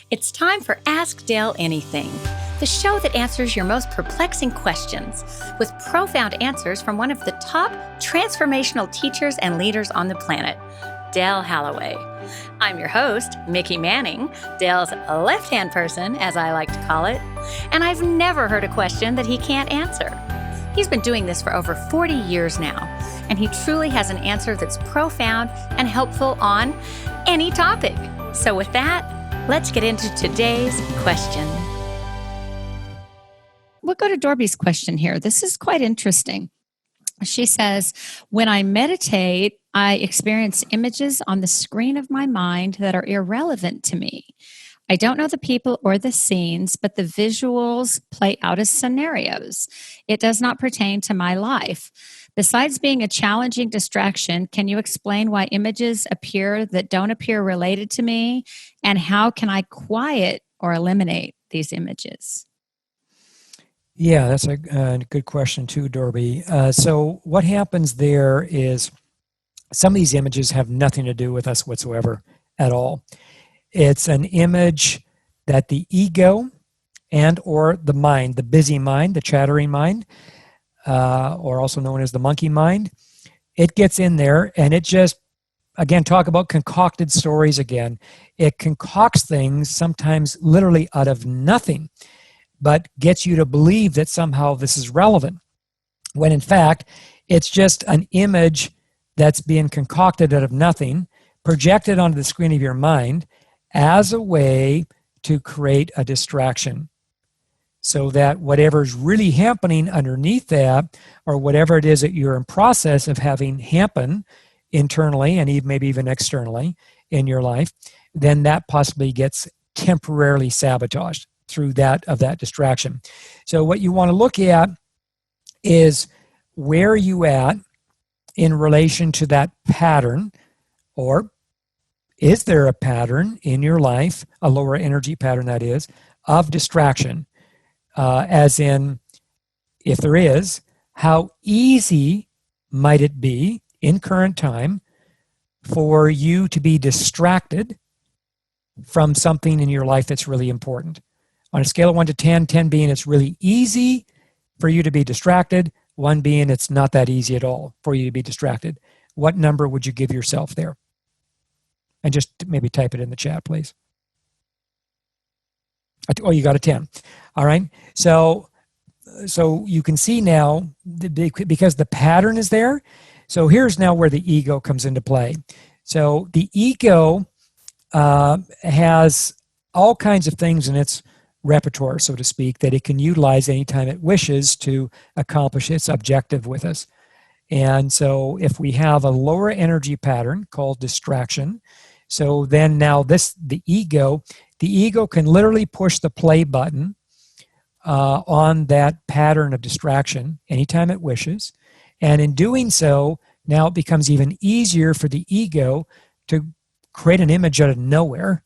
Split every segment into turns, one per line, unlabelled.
It's time for Ask Dale Anything, the show that answers your most perplexing questions with profound answers from one of the top transformational teachers and leaders on the planet, Dale Halloway. I'm your host, Mickey Manning, Dale's left-hand person, as I like to call it, and I've never heard a question that he can't answer. He's been doing this for over 40 years now, and he truly has an answer that's profound and helpful on any topic. So with that, let's get into today's question.
We'll go to Dorby's question here. This is quite interesting. She says, when I meditate, I experience images on the screen of my mind that are irrelevant to me. I don't know the people or the scenes, but the visuals play out as scenarios. It does not pertain to my life. Besides being a challenging distraction, can you explain why images appear that don't appear related to me? And how can I quiet or eliminate these images?
Yeah, that's a good question too, Dorby. So what happens there is some of these images have nothing to do with us whatsoever at all. It's an image that the ego and or the mind, the busy mind, the chattering mind, or also known as the monkey mind, it gets in there and it just, again, talk about concocted stories again. It concocts things sometimes literally out of nothing, but gets you to believe that somehow this is relevant, when in fact, it's just an image that's being concocted out of nothing, projected onto the screen of your mind as a way to create a distraction, so that whatever's really happening underneath that, or whatever it is that you're in process of having happen internally and even maybe even externally in your life, then that possibly gets temporarily sabotaged through that distraction. So what you want to look at is, where are you at in relation to that pattern, or is there a pattern in your life, a lower energy pattern that is, of distraction? As in, if there is, how easy might it be in current time for you to be distracted from something in your life that's really important? On a scale of 1 to 10, 10 being it's really easy for you to be distracted, 1 being it's not that easy at all for you to be distracted. What number would you give yourself there? And just maybe type it in the chat, please. Oh, you got a 10. All right. So you can see now, because the pattern is there. So here's now where the ego comes into play. So the ego has all kinds of things in its repertoire, so to speak, that it can utilize anytime it wishes to accomplish its objective with us. And so if we have a lower energy pattern called distraction, so then now the ego can literally push the play button on that pattern of distraction anytime it wishes. And in doing so, now it becomes even easier for the ego to create an image out of nowhere.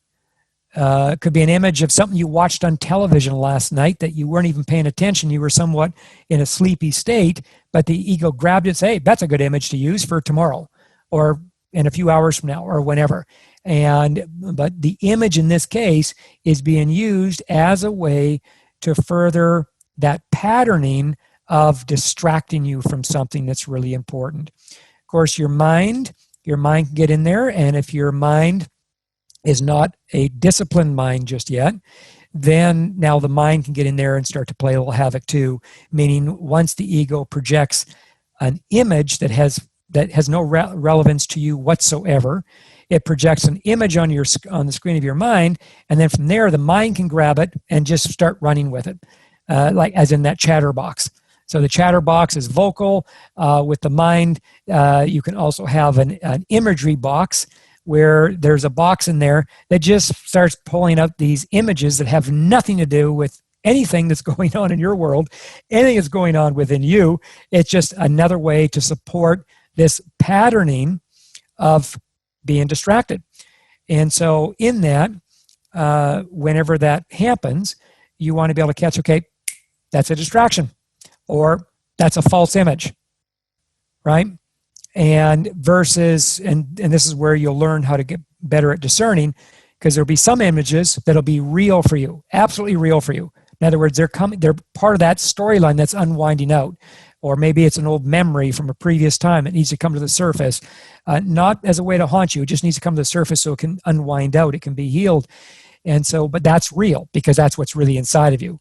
It could be an image of something you watched on television last night that you weren't even paying attention. You were somewhat in a sleepy state, but the ego grabbed it and said, hey, that's a good image to use for tomorrow or in a few hours from now or whenever. But the image in this case is being used as a way to further that patterning of distracting you from something that's really important. Of course, your mind can get in there, and if your mind is not a disciplined mind just yet, then now the mind can get in there and start to play a little havoc too, meaning once the ego projects an image that has no relevance to you whatsoever, it projects an image on the screen of your mind, and then from there the mind can grab it and just start running with it, like as in that chatterbox. So the chatterbox is vocal with the mind. You can also have an imagery box, where there's a box in there that just starts pulling out these images that have nothing to do with anything that's going on in your world, anything that's going on within you. It's just another way to support this patterning of being distracted. And so in that, whenever that happens, you want to be able to catch, okay, that's a distraction, or that's a false image, right? And versus, and this is where you'll learn how to get better at discerning, because there'll be some images that'll be real for you, absolutely real for you. In other words, they're part of that storyline that's unwinding out. Or maybe it's an old memory from a previous time. It needs to come to the surface, not as a way to haunt you. It just needs to come to the surface so it can unwind out. It can be healed. And so, but that's real because that's what's really inside of you.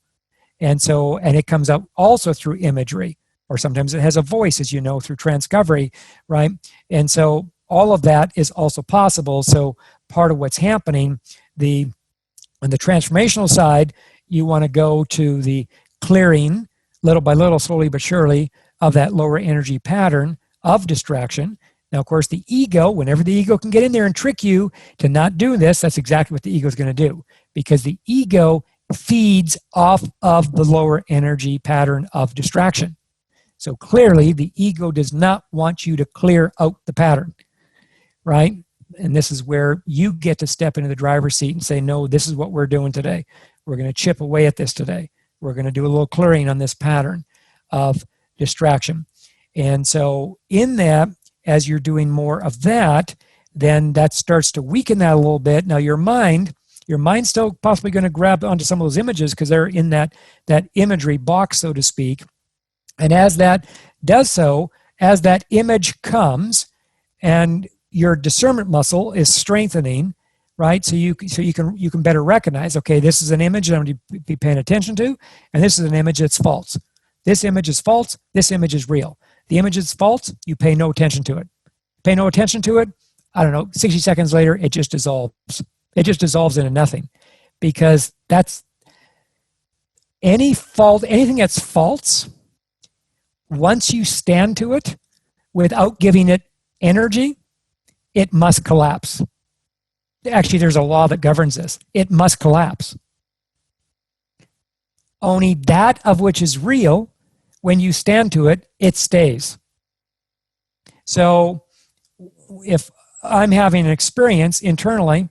And so, and it comes out also through imagery, or sometimes it has a voice, as you know, through transcovery, right? And so all of that is also possible. So part of what's happening, on the transformational side, you want to go to the clearing, little by little, slowly but surely, of that lower energy pattern of distraction. Now, of course, the ego, whenever the ego can get in there and trick you to not do this, that's exactly what the ego is going to do, because the ego feeds off of the lower energy pattern of distraction. So clearly, the ego does not want you to clear out the pattern, right? And this is where you get to step into the driver's seat and say, no, this is what we're doing today. We're going to chip away at this today. We're going to do a little clearing on this pattern of distraction. And so in that, as you're doing more of that, then that starts to weaken that a little bit. Now your mind's still possibly going to grab onto some of those images because they're in that imagery box, so to speak. And as that does so, as that image comes and your discernment muscle is strengthening, right? So you can better recognize, okay, this is an image that I'm going to be paying attention to, and this is an image that's false. This image is false. This image is real. The image is false. You pay no attention to it. Pay no attention to it. I don't know. 60 seconds later, it just dissolves. It just dissolves into nothing, because that's anything that's false. Once you stand to it, without giving it energy, it must collapse. Actually, there's a law that governs this. It must collapse. Only that of which is real, when you stand to it, it stays. So if I'm having an experience internally,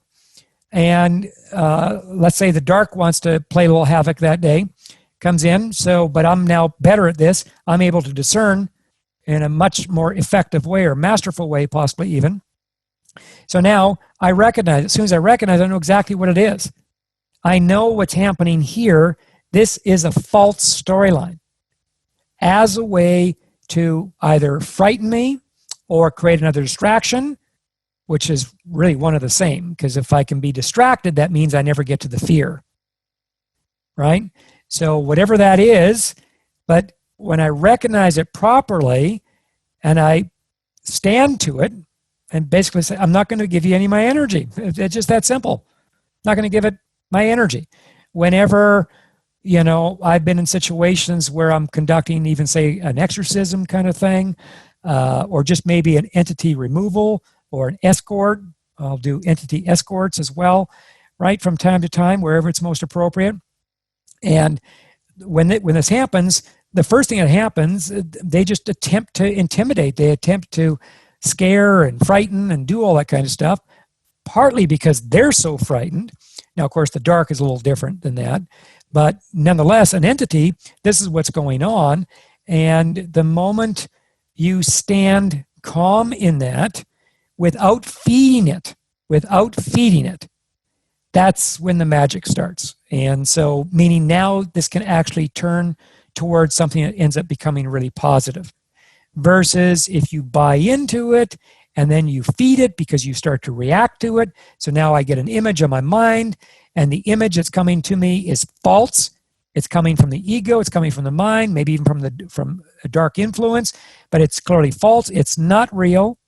and let's say the dark wants to play a little havoc that day, comes in, but I'm now better at this. I'm able to discern in a much more effective way, or masterful way, possibly even. So now I recognize, as soon as I recognize, I know exactly what it is. I know what's happening here. This is a false storyline as a way to either frighten me or create another distraction, which is really one of the same, because if I can be distracted, that means I never get to the fear, right? So whatever that is, but when I recognize it properly and I stand to it and basically say, I'm not going to give you any of my energy. It's just that simple. I'm not going to give it my energy. Whenever, I've been in situations where I'm conducting even, say, an exorcism kind of thing, or just maybe an entity removal or an escort. I'll do entity escorts as well, right, from time to time, wherever it's most appropriate. And when this happens, the first thing that happens, they just attempt to intimidate. They attempt to scare and frighten and do all that kind of stuff, partly because they're so frightened. Now, of course, the dark is a little different than that. But nonetheless, an entity, this is what's going on. And the moment you stand calm in that, without feeding it, that's when the magic starts. And so, meaning now this can actually turn towards something that ends up becoming really positive. Versus if you buy into it and then you feed it because you start to react to it. So now I get an image in my mind, and the image that's coming to me is false. It's coming from the ego, it's coming from the mind, maybe even from a dark influence, but it's clearly false. It's not real.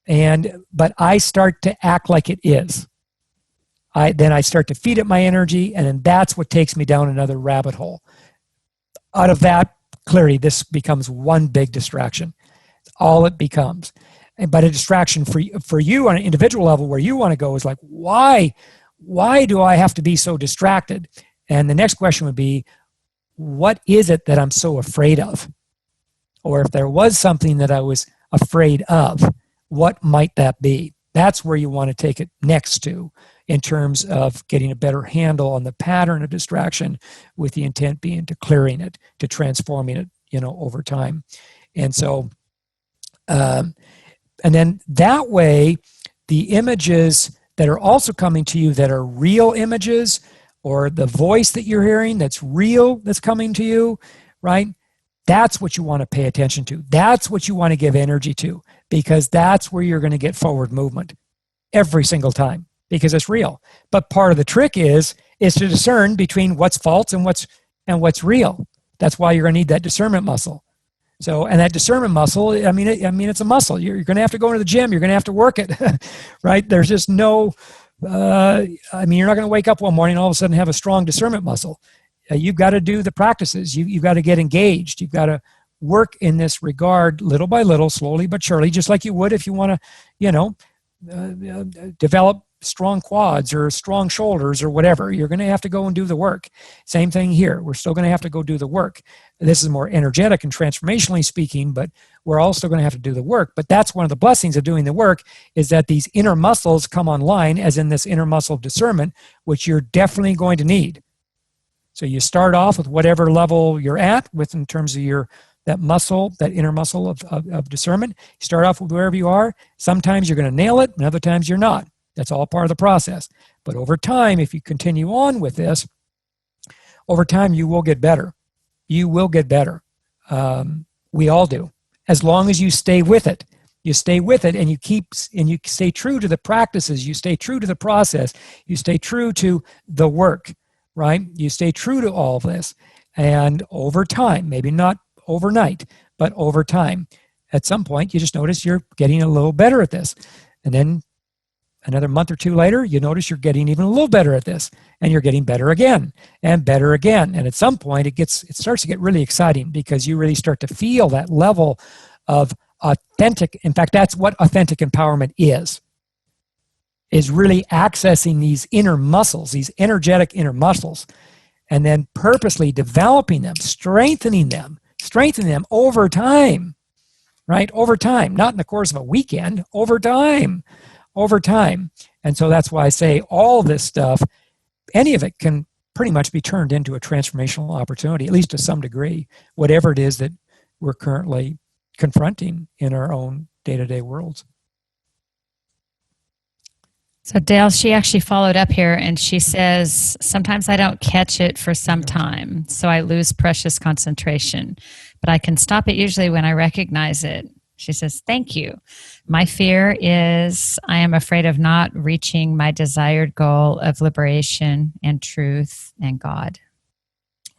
But I start to act like it is. Then I start to feed it my energy, and then that's what takes me down another rabbit hole. Out of that, clearly, this becomes one big distraction. All it becomes. But a distraction for you on an individual level where you want to go is like, why do I have to be so distracted? And the next question would be, what is it that I'm so afraid of? Or if there was something that I was afraid of, what might that be? That's where you want to take it next to, in terms of getting a better handle on the pattern of distraction, with the intent being to clearing it, to transforming it, over time. And so, and then that way, the images that are also coming to you that are real images, or the voice that you're hearing that's real, that's coming to you, right? That's what you want to pay attention to. That's what you want to give energy to, because that's where you're going to get forward movement every single time, because it's real. But part of the trick is to discern between what's false and what's real. That's why you're going to need that discernment muscle. So, and that discernment muscle, I mean, it's a muscle. You're going to have to go into the gym. You're going to have to work it, right? There's just no, you're not going to wake up one morning and all of a sudden have a strong discernment muscle. You've got to do the practices. You've got to get engaged. You've got to work in this regard little by little, slowly but surely, just like you would if you want to, develop strong quads or strong shoulders or whatever. You're going to have to go and do the work. Same thing here. We're still going to have to go do the work. This is more energetic and transformationally speaking, but we're also going to have to do the work. But that's one of the blessings of doing the work, is that these inner muscles come online, as in this inner muscle of discernment, which you're definitely going to need. So you start off with whatever level you're at with in terms of that muscle, that inner muscle of discernment. You start off with wherever you are. Sometimes you're going to nail it, and other times you're not. That's all part of the process. But over time, if you continue on with this, over time you will get better. You will get better. We all do. As long as you stay with it. You stay with it, and you stay true to the practices. You stay true to the process. You stay true to the work, right? You stay true to all of this. And over time, maybe not overnight, but over time, at some point, you just notice you're getting a little better at this. And then another month or two later, you notice you're getting even a little better at this, and you're getting better again and better again. And at some point, it starts to get really exciting, because you really start to feel that level of authentic. In fact, that's what authentic empowerment is really accessing these inner muscles, these energetic inner muscles, and then purposely developing them, strengthening them over time, right? Over time, not in the course of a weekend, over time. And so that's why I say all this stuff, any of it can pretty much be turned into a transformational opportunity, at least to some degree, whatever it is that we're currently confronting in our own day-to-day worlds.
So Dale, she actually followed up here, and she says, sometimes I don't catch it for some time, so I lose precious concentration, but I can stop it usually when I recognize it. She says, thank you. My fear is I am afraid of not reaching my desired goal of liberation and truth and God.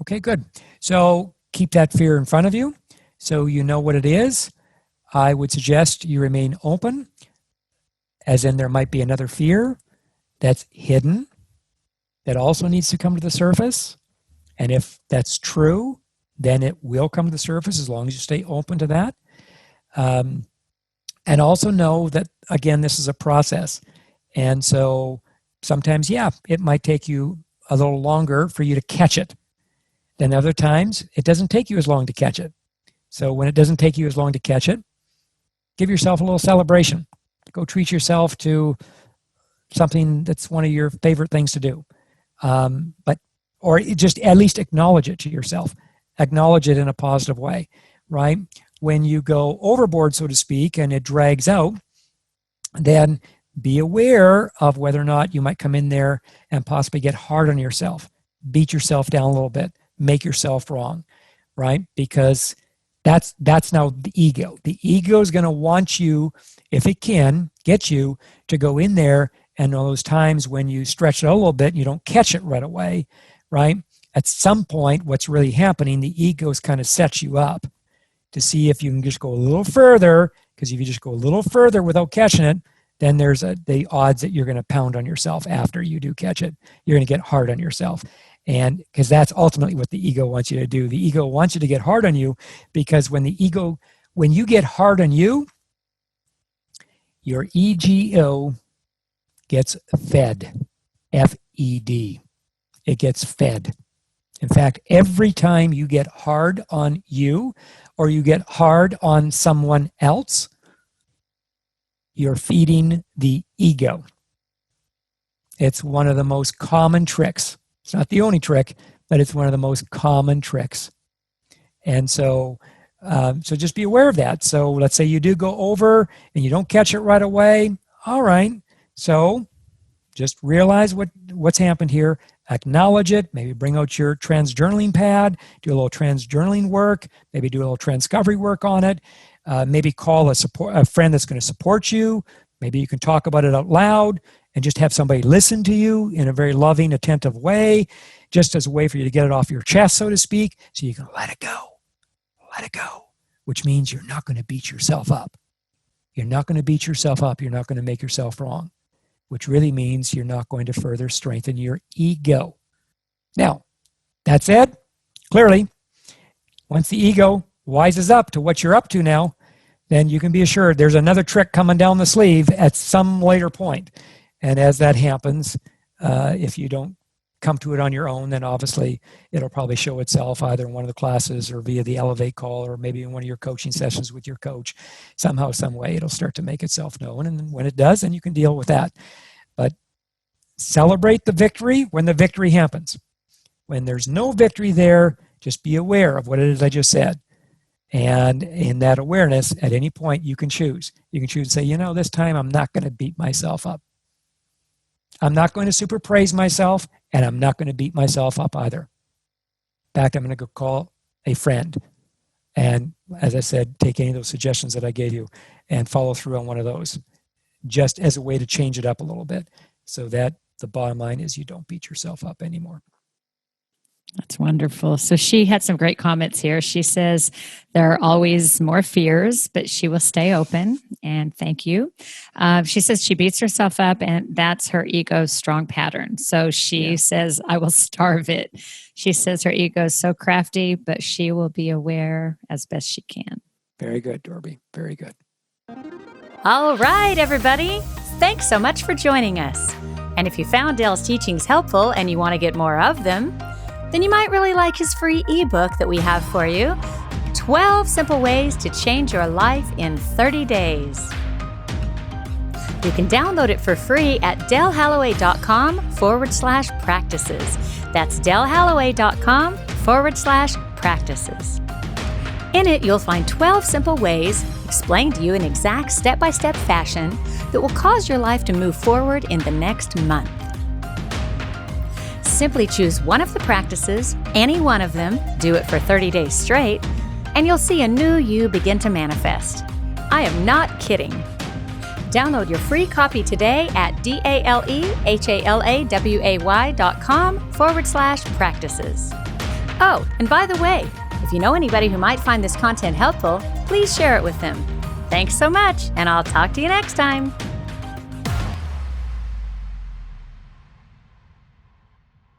Okay, good. So keep that fear in front of you so you know what it is. I would suggest you remain open, as in there might be another fear that's hidden that also needs to come to the surface. And if that's true, then it will come to the surface as long as you stay open to that. And also know that, again, this is a process. And so sometimes, it might take you a little longer for you to catch it. Then other times, it doesn't take you as long to catch it. So when it doesn't take you as long to catch it, give yourself a little celebration. Go treat yourself to something that's one of your favorite things to do. Or just at least acknowledge it to yourself. Acknowledge it in a positive way, right? When you go overboard, so to speak, and it drags out, then be aware of whether or not you might come in there and possibly get hard on yourself, beat yourself down a little bit, make yourself wrong, right? Because that's now the ego. The ego is going to want you, if it can, get you to go in there, and those times when you stretch it a little bit and you don't catch it right away, right? At some point, what's really happening, the ego is kind of sets you up to see if you can just go a little further, because if you just go a little further without catching it, then there's the odds that you're going to pound on yourself after you do catch it. You're going to get hard on yourself. And because that's ultimately what the ego wants you to do. The ego wants you to get hard on you, because when you get hard on you, your ego gets fed, F-E-D. It gets fed. In fact, every time you get hard on you, or you get hard on someone else, you're feeding the ego. It's one of the most common tricks. It's not the only trick, but it's one of the most common tricks. And so just be aware of that. So let's say you do go over and you don't catch it right away. All right. So Just realize what's happened here, acknowledge it, maybe bring out your trans-journaling pad, do a little trans-journaling work, maybe do a little transcovery work on it, maybe call a friend that's going to support you. Maybe you can talk about it out loud and just have somebody listen to you in a very loving, attentive way, just as a way for you to get it off your chest, so to speak, so you can let it go, which means you're not going to beat yourself up. You're not going to beat yourself up. You're not going to make yourself wrong, which really means you're not going to further strengthen your ego. Now, that said, clearly, once the ego wises up to what you're up to now, then you can be assured there's another trick coming down the sleeve at some later point. And as that happens, if you don't come to it on your own, then obviously it'll probably show itself either in one of the classes or via the Elevate call, or maybe in one of your coaching sessions with your coach. Somehow, some way, it'll start to make itself known. And when it does, then you can deal with that. But celebrate the victory when the victory happens. When there's no victory there, just be aware of what it is I just said. And in that awareness, at any point, you can choose. You can choose to say, this time I'm not going to beat myself up. I'm not going to super praise myself, and I'm not going to beat myself up either. In fact, I'm going to go call a friend. And as I said, take any of those suggestions that I gave you and follow through on one of those, just as a way to change it up a little bit, so that the bottom line is you don't beat yourself up anymore.
That's wonderful. So she had some great comments here. She says there are always more fears, but she will stay open. And thank you. She says she beats herself up, and that's her ego's strong pattern. So she says, I will starve it. She says her ego is so crafty, but she will be aware as best she can.
Very good, Dorby. Very good.
All right, everybody. Thanks so much for joining us. And if you found Dale's teachings helpful and you want to get more of them, then you might really like his free ebook that we have for you, 12 Simple Ways to Change Your Life in 30 Days. You can download it for free at dalehalloway.com/practices. That's dalehalloway.com/practices. In it, you'll find 12 simple ways explained to you in exact step-by-step fashion that will cause your life to move forward in the next month. Simply choose one of the practices, any one of them, do it for 30 days straight, and you'll see a new you begin to manifest. I am not kidding. Download your free copy today at dalehalloway.com/practices. Oh, and by the way, if you know anybody who might find this content helpful, please share it with them. Thanks so much, and I'll talk to you next time.